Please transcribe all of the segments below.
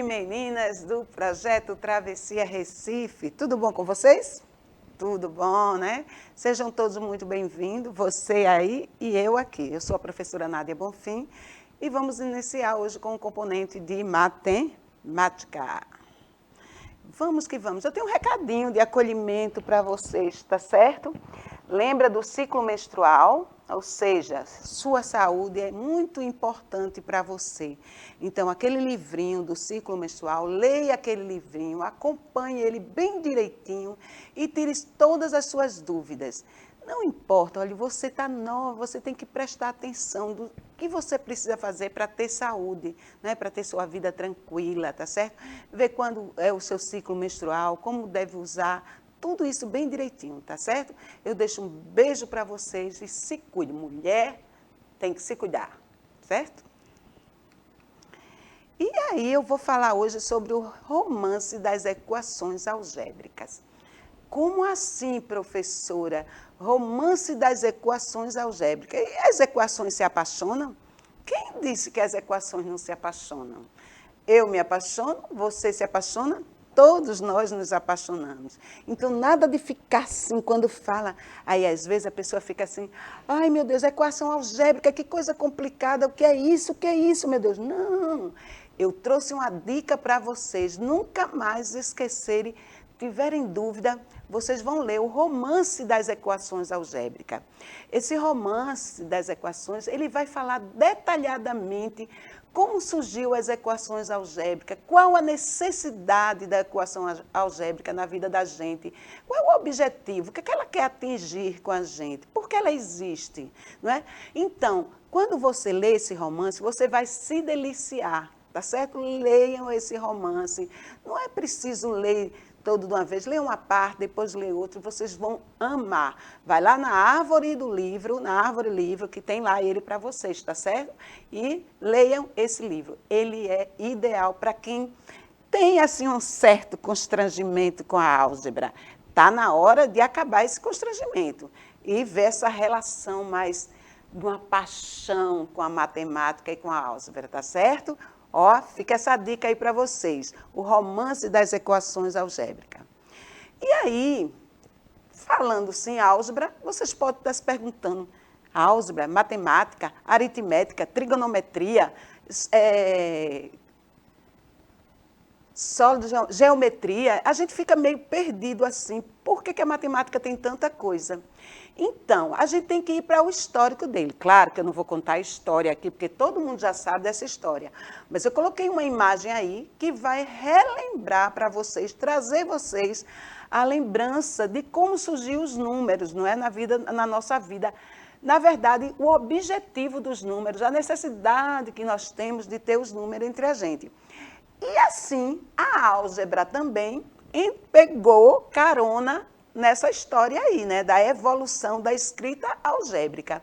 Oi, meninas do Projeto Travessia Recife. Tudo bom com vocês? Tudo bom, né? Sejam todos muito bem-vindos, você aí e eu aqui. Eu sou a professora Nádia Bonfim e vamos iniciar hoje com o componente de matemática. Vamos que vamos. Eu tenho um recadinho de acolhimento para vocês, tá certo? Lembra do ciclo menstrual? Ou seja, sua saúde é muito importante para você. Então, aquele livrinho do ciclo menstrual, leia aquele livrinho, acompanhe ele bem direitinho e tire todas as suas dúvidas. Não importa, olha, você está nova, você tem que prestar atenção do que você precisa fazer para ter saúde, né? Para ter sua vida tranquila, tá certo? Ver quando é o seu ciclo menstrual, como deve usar, tudo isso bem direitinho, tá certo? Eu deixo um beijo para vocês e se cuide. Mulher tem que se cuidar, certo? E aí eu vou falar hoje sobre o romance das equações algébricas. Como assim, professora? Romance das equações algébricas. E as equações se apaixonam? Quem disse que as equações não se apaixonam? Eu me apaixono, você se apaixona, todos nós nos apaixonamos. Então, nada de ficar assim quando fala. Aí, às vezes, a pessoa fica assim, ai, meu Deus, equação algébrica, que coisa complicada, o que é isso, meu Deus? Não, eu trouxe uma dica para vocês, nunca mais esquecerem, tiverem dúvida, vocês vão ler o romance das equações algébricas. Esse romance das equações, ele vai falar detalhadamente como surgiu as equações algébricas, qual a necessidade da equação algébrica na vida da gente, qual é o objetivo, o que ela quer atingir com a gente, por que ela existe, não é? Então, quando você lê esse romance, você vai se deliciar, tá certo? Leiam esse romance, não é preciso ler todo de uma vez, lê uma parte, depois lê outra, vocês vão amar. Vai lá na árvore do livro, na árvore livro, que tem lá ele para vocês, tá certo? E leiam esse livro. Ele é ideal para quem tem, assim, um certo constrangimento com a álgebra. Está na hora de acabar esse constrangimento e ver essa relação mais de uma paixão com a matemática e com a álgebra, tá certo? Ó, fica essa dica aí para vocês, o romance das equações algébricas. E aí, falando-se em álgebra, vocês podem estar se perguntando, álgebra, matemática, aritmética, trigonometria, sólido, geometria, a gente fica meio perdido assim. Por que a matemática tem tanta coisa? Então, a gente tem que ir para o histórico dele. Claro que eu não vou contar a história aqui, porque todo mundo já sabe dessa história. Mas eu coloquei uma imagem aí que vai relembrar para vocês, trazer vocês a lembrança de como surgiu os números, não é? Na nossa vida. Na verdade, o objetivo dos números, a necessidade que nós temos de ter os números entre a gente. E assim, a álgebra também pegou carona nessa história aí, né, da evolução da escrita algébrica.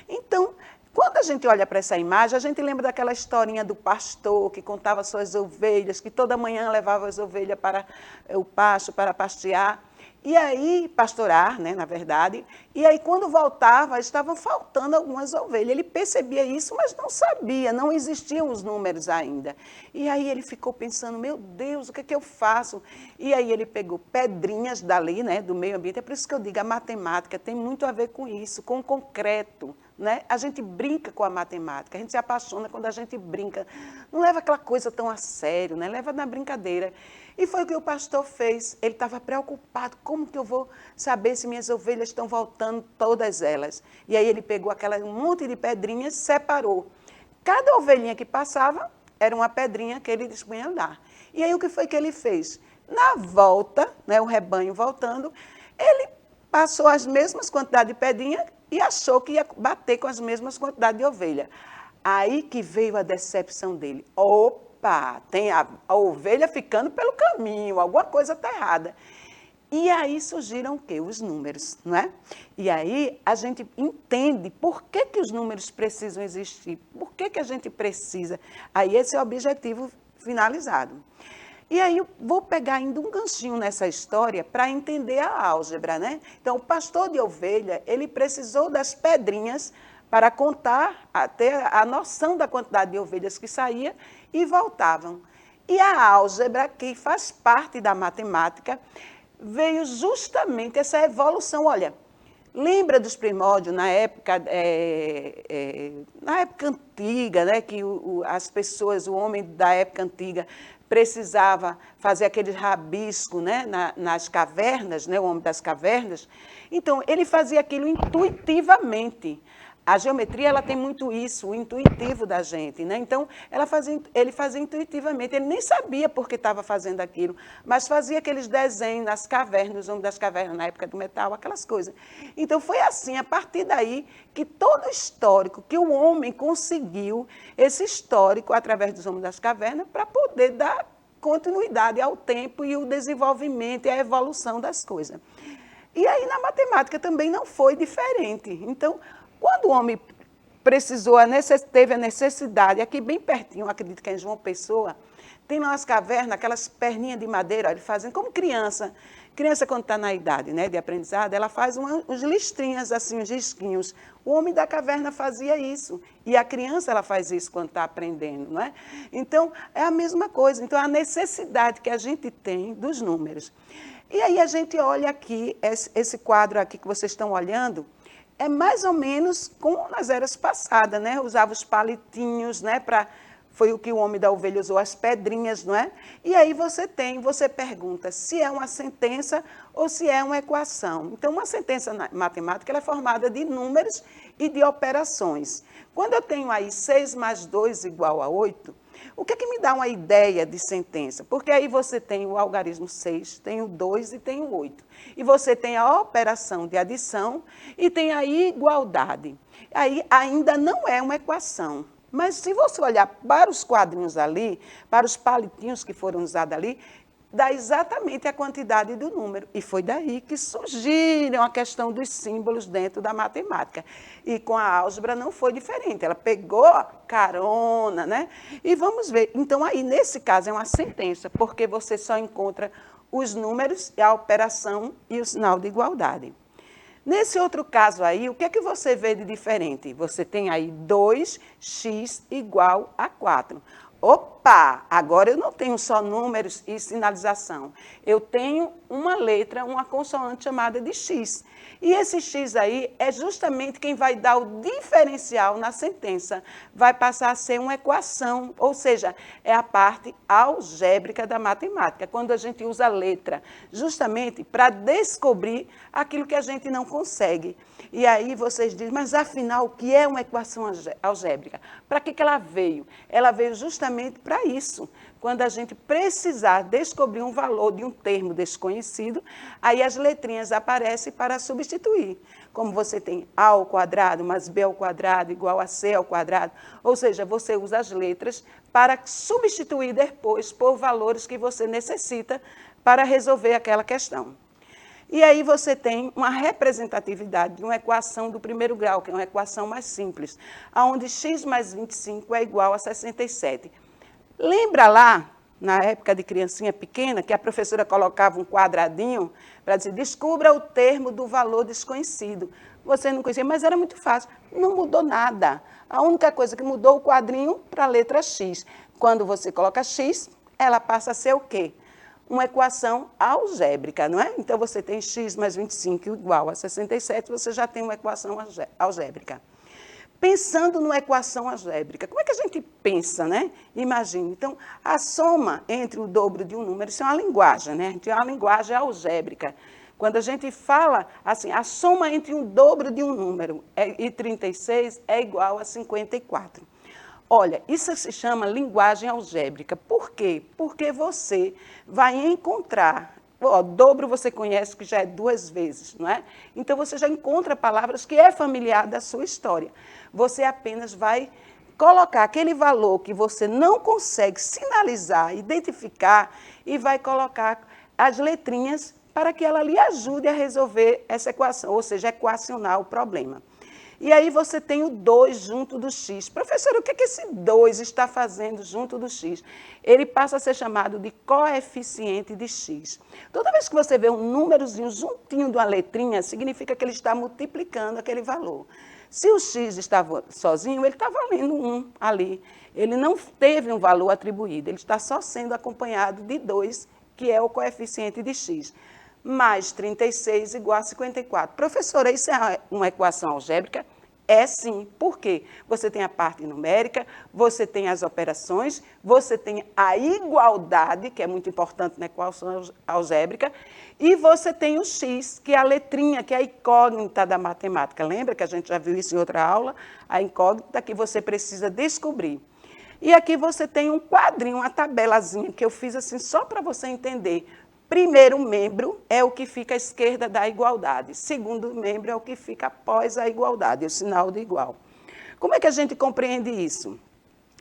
Então, quando a gente olha para essa imagem, a gente lembra daquela historinha do pastor que contava suas ovelhas, que toda manhã levava as ovelhas para o pasto para pastear. E aí, pastorar, né, na verdade, e aí quando voltava, estavam faltando algumas ovelhas. Ele percebia isso, mas não sabia, não existiam os números ainda. E aí ele ficou pensando, meu Deus, o que é que eu faço? E aí ele pegou pedrinhas dali, né, do meio ambiente, é por isso que eu digo, a matemática tem muito a ver com isso, com o concreto, né? A gente brinca com a matemática, a gente se apaixona quando a gente brinca. Não leva aquela coisa tão a sério, né? Leva na brincadeira. E foi o que o pastor fez. Ele estava preocupado, como que eu vou saber se minhas ovelhas estão voltando, todas elas? E aí ele pegou um monte de pedrinhas e separou. Cada ovelhinha que passava era uma pedrinha que ele dispunha a andar. E aí o que foi que ele fez? Na volta, né, o rebanho voltando, ele passou as mesmas quantidades de pedrinha e achou que ia bater com as mesmas quantidades de ovelha. Aí que veio a decepção dele. Opa, tem a ovelha ficando pelo caminho, alguma coisa está errada. E aí surgiram o quê? Os números, não é? E aí a gente entende por que os números precisam existir, por que a gente precisa. Aí esse é o objetivo finalizado. E aí eu vou pegar ainda um ganchinho nessa história para entender a álgebra, né? Então, o pastor de ovelha, ele precisou das pedrinhas para contar, ter a noção da quantidade de ovelhas que saía e voltavam. E a álgebra, que faz parte da matemática, veio justamente essa evolução. Olha, lembra dos primórdios, na época antiga, né, que as pessoas, o homem da época antiga, precisava fazer aquele rabisco, né, nas cavernas, né, o homem das cavernas. Então, ele fazia aquilo intuitivamente. A geometria, ela tem muito isso, o intuitivo da gente, né? Então, ele fazia intuitivamente, ele nem sabia por que estava fazendo aquilo, mas fazia aqueles desenhos nas cavernas, os homens das cavernas, na época do metal, aquelas coisas. Então, foi assim, a partir daí, que todo o histórico, que o homem conseguiu, esse histórico, através dos homens das cavernas, para poder dar continuidade ao tempo e o desenvolvimento e a evolução das coisas. E aí, na matemática, também não foi diferente. Então, quando o homem teve a necessidade, aqui bem pertinho, acredito que é em João Pessoa, tem lá umas cavernas, aquelas perninhas de madeira, eles fazem como criança. Criança, quando está na idade, né, de aprendizado, ela faz uns listrinhas, assim, uns risquinhos. O homem da caverna fazia isso. E a criança, ela faz isso quando está aprendendo, não é? Então, é a mesma coisa. Então, a necessidade que a gente tem dos números. E aí a gente olha aqui, esse quadro aqui que vocês estão olhando, é mais ou menos como nas eras passadas, né? Usava os palitinhos, né? Foi o que o homem da ovelha usou, as pedrinhas, não é? E aí você pergunta se é uma sentença ou se é uma equação. Então, uma sentença matemática ela é formada de números e de operações. Quando eu tenho aí 6 mais 2 igual a 8, o que é que me dá uma ideia de sentença? Porque aí você tem o algarismo 6, tem o 2 e tem o 8. E você tem a operação de adição e tem a igualdade. Aí ainda não é uma equação. Mas se você olhar para os quadrinhos ali, para os palitinhos que foram usados ali, dá exatamente a quantidade do número. E foi daí que surgiram a questão dos símbolos dentro da matemática. E com a álgebra não foi diferente. Ela pegou carona, né? E vamos ver. Então, aí, nesse caso, é uma sentença, porque você só encontra os números, a operação e o sinal de igualdade. Nesse outro caso aí, o que é que você vê de diferente? Você tem aí 2x igual a 4. Opa, agora eu não tenho só números e sinalização. Eu tenho uma letra, uma consoante chamada de x. E esse x aí é justamente quem vai dar o diferencial na sentença. Vai passar a ser uma equação, ou seja, é a parte algébrica da matemática, quando a gente usa a letra, justamente para descobrir aquilo que a gente não consegue. E aí vocês dizem, mas afinal, o que é uma equação algébrica? Para que ela veio? Ela veio justamente para isso. Quando a gente precisar descobrir um valor de um termo desconhecido, aí as letrinhas aparecem para substituir. Como você tem A ao quadrado mais B ao quadrado igual a C ao quadrado, ou seja, você usa as letras para substituir depois por valores que você necessita para resolver aquela questão. E aí você tem uma representatividade de uma equação do primeiro grau, que é uma equação mais simples, onde x mais 25 é igual a 67. Lembra lá, na época de criancinha pequena, que a professora colocava um quadradinho para dizer, descubra o termo do valor desconhecido. Você não conhecia, mas era muito fácil. Não mudou nada. A única coisa que mudou o quadrinho para a letra x. Quando você coloca x, ela passa a ser o quê? Uma equação algébrica, não é? Então, você tem x mais 25 igual a 67, você já tem uma equação algébrica. Pensando numa equação algébrica, como é que a gente pensa, né? Imagine. Então, a soma entre o dobro de um número, isso é uma linguagem, né? Então, é uma linguagem algébrica. Quando a gente fala assim, a soma entre o dobro de um número e 36 é igual a 54. Olha, isso se chama linguagem algébrica. Por quê? Porque você vai encontrar, dobro você conhece que já é 2 vezes, não é? Então, você já encontra palavras que é familiar da sua história. Você apenas vai colocar aquele valor que você não consegue sinalizar, identificar, e vai colocar as letrinhas para que ela lhe ajude a resolver essa equação, ou seja, equacionar o problema. E aí você tem o 2 junto do x. Professor, o que esse 2 está fazendo junto do x? Ele passa a ser chamado de coeficiente de x. Toda vez que você vê um númerozinho juntinho de uma letrinha, significa que ele está multiplicando aquele valor. Se o x estava sozinho, ele está valendo 1 ali. Ele não teve um valor atribuído, ele está só sendo acompanhado de 2, que é o coeficiente de x. Mais 36 igual a 54. Professora, isso é uma equação algébrica? É sim. Por quê? Você tem a parte numérica, você tem as operações, você tem a igualdade, que é muito importante na equação algébrica, e você tem o x, que é a letrinha, que é a incógnita da matemática. Lembra que a gente já viu isso em outra aula? A incógnita que você precisa descobrir. E aqui você tem um quadrinho, uma tabelazinha, que eu fiz assim só para você entender. Primeiro membro é o que fica à esquerda da igualdade. Segundo membro é o que fica após a igualdade, o sinal de igual. Como é que a gente compreende isso?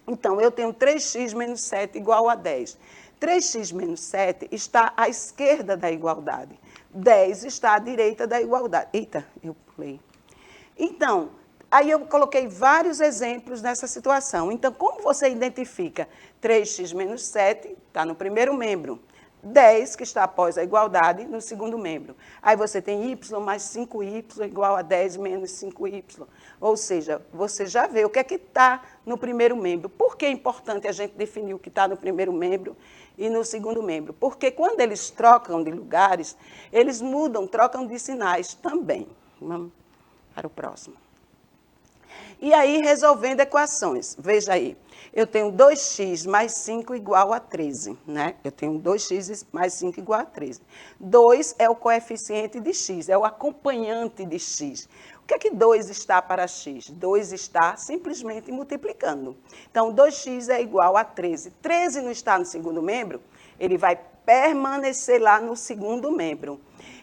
Então, eu tenho 3x menos 7 igual a 10. 3x menos 7 está à esquerda da igualdade. 10 está à direita da igualdade. Eita, eu pulei. Então, aí eu coloquei vários exemplos nessa situação. Então, como você identifica 3x menos 7, está no primeiro membro. 10, que está após a igualdade, no segundo membro. Aí você tem y mais 5y igual a 10 menos 5y. Ou seja, você já vê o que é que está no primeiro membro. Por que é importante a gente definir o que está no primeiro membro e no segundo membro? Porque quando eles trocam de lugares, eles mudam, trocam de sinais também. Vamos para o próximo. E aí, resolvendo equações. Veja aí, eu tenho 2x mais 5 igual a 13, né? Eu tenho 2x mais 5 igual a 13. 2 é o coeficiente de x, é o acompanhante de x. O que é que 2 está para x? 2 está simplesmente multiplicando. Então, 2x é igual a 13. 13 não está no segundo membro, ele vai permanecer lá no segundo membro.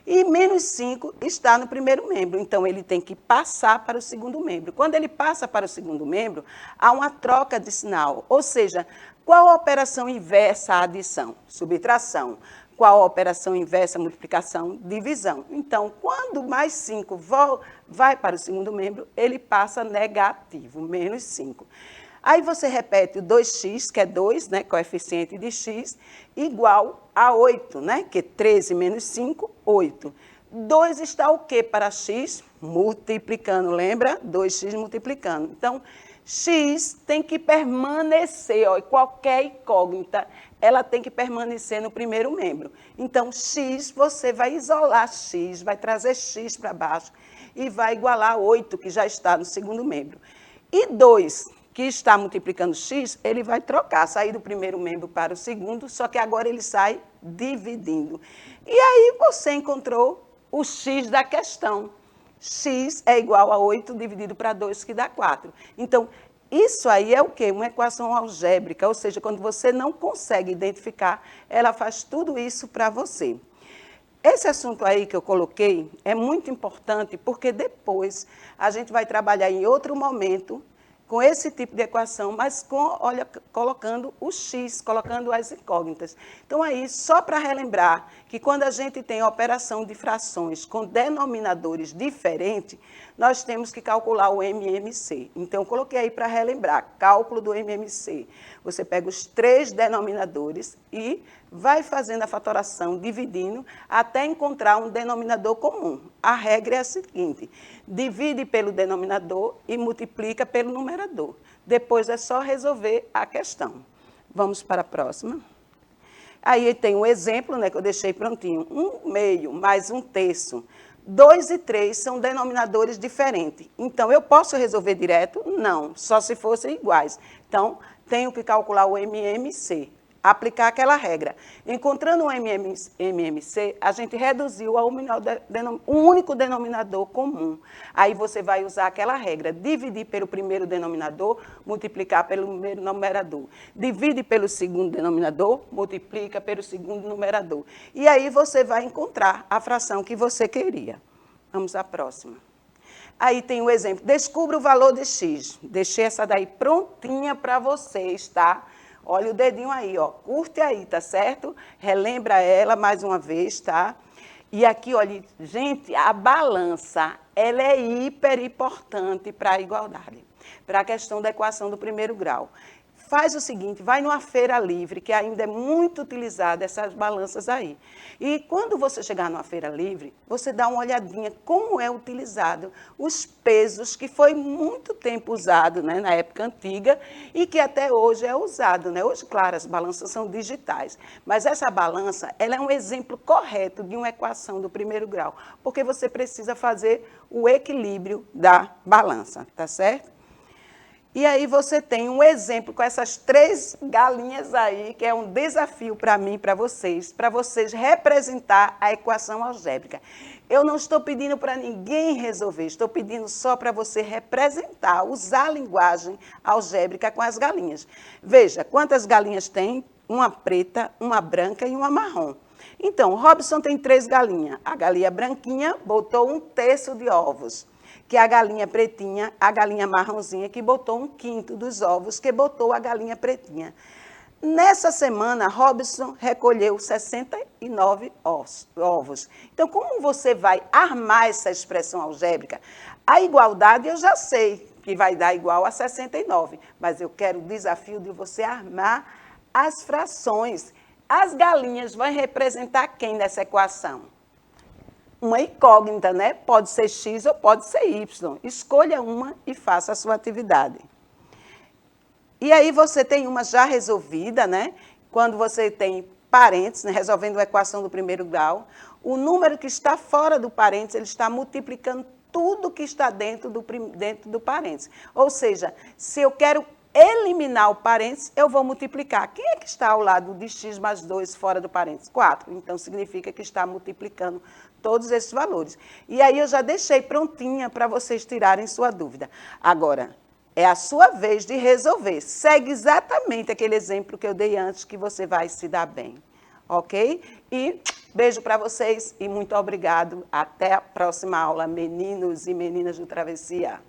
E menos 5 está no primeiro membro, então ele tem que passar para o segundo membro. Quando ele passa para o segundo membro, há uma troca de sinal, ou seja, qual a operação inversa à adição? Subtração. Qual a operação inversa à multiplicação? Divisão. Então, quando mais 5 vai para o segundo membro, ele passa negativo, menos 5. Aí você repete o 2x, que é 2, né, coeficiente de x, igual a 8, né, que é 13 menos 5, 8. 2 está o quê para x? Multiplicando, lembra? 2x multiplicando. Então, x tem que permanecer, ó, qualquer incógnita, ela tem que permanecer no primeiro membro. Então, x, você vai isolar x, vai trazer x para baixo e vai igualar a 8, que já está no segundo membro. E 2, que está multiplicando x, ele vai trocar, sair do primeiro membro para o segundo, só que agora ele sai dividindo. E aí você encontrou o x da questão. X é igual a 8 dividido para 2, que dá 4. Então, isso aí é o quê? Uma equação algébrica, ou seja, quando você não consegue identificar, ela faz tudo isso para você. Esse assunto aí que eu coloquei é muito importante, porque depois a gente vai trabalhar em outro momento com esse tipo de equação, mas colocando o x, colocando as incógnitas. Então, aí, só para relembrar que quando a gente tem operação de frações com denominadores diferentes, nós temos que calcular o MMC. Então, eu coloquei aí para relembrar, cálculo do MMC. Você pega os 3 denominadores e vai fazendo a fatoração, dividindo, até encontrar um denominador comum. A regra é a seguinte: divide pelo denominador e multiplica pelo numerador. Depois é só resolver a questão. Vamos para a próxima. Aí tem um exemplo, né, que eu deixei prontinho. 1/2 mais 1/3. 2 e 3 são denominadores diferentes. Então, eu posso resolver direto? Não, só se fossem iguais. Então, tenho que calcular o MMC. Aplicar aquela regra. Encontrando o MMC, a gente reduziu ao único denominador comum. Aí você vai usar aquela regra, dividir pelo primeiro denominador, multiplicar pelo primeiro numerador. Divide pelo segundo denominador, multiplica pelo segundo numerador. E aí você vai encontrar a fração que você queria. Vamos à próxima. Aí tem o exemplo, descubra o valor de x. Deixei essa daí prontinha para vocês, tá? Olha o dedinho aí, ó, curte aí, tá certo? Relembra ela mais uma vez, tá? E aqui, olha, gente, a balança, ela é hiper importante para a igualdade, para a questão da equação do primeiro grau. faz o seguinte, vai numa feira livre, que ainda é muito utilizada essas balanças aí. E quando você chegar numa feira livre, você dá uma olhadinha como é utilizado os pesos, que foi muito tempo usado, né, na época antiga, e que até hoje é usado, né? Hoje, claro, as balanças são digitais, mas essa balança, ela é um exemplo correto de uma equação do primeiro grau, porque você precisa fazer o equilíbrio da balança, tá certo? E aí você tem um exemplo com essas 3 galinhas aí, que é um desafio para mim e para vocês representar a equação algébrica. Eu não estou pedindo para ninguém resolver, estou pedindo só para você representar, usar a linguagem algébrica com as galinhas. Veja, quantas galinhas tem? Uma preta, uma branca e uma marrom. Então, Robson tem 3 galinhas. A galinha branquinha botou 1/3 de ovos, que a galinha pretinha, a galinha marronzinha, que botou 1/5 dos ovos, que botou a galinha pretinha. Nessa semana, Robson recolheu 69 ovos. Então, como você vai armar essa expressão algébrica? A igualdade eu já sei que vai dar igual a 69, mas eu quero o desafio de você armar as frações. As galinhas vão representar quem nessa equação? Uma incógnita, né? Pode ser X ou pode ser Y. Escolha uma e faça a sua atividade. E aí você tem uma já resolvida, né? Quando você tem parênteses, né? Resolvendo a equação do primeiro grau, o número que está fora do parênteses, ele está multiplicando tudo que está dentro do parênteses. Ou seja, se eu quero eliminar o parênteses, eu vou multiplicar. Quem é que está ao lado de x mais 2 fora do parênteses? 4. Então, significa que está multiplicando todos esses valores. E aí eu já deixei prontinha para vocês tirarem sua dúvida. Agora, é a sua vez de resolver. Segue exatamente aquele exemplo que eu dei antes, que você vai se dar bem. Ok? E beijo para vocês e muito obrigado. Até a próxima aula, meninos e meninas do Travessia.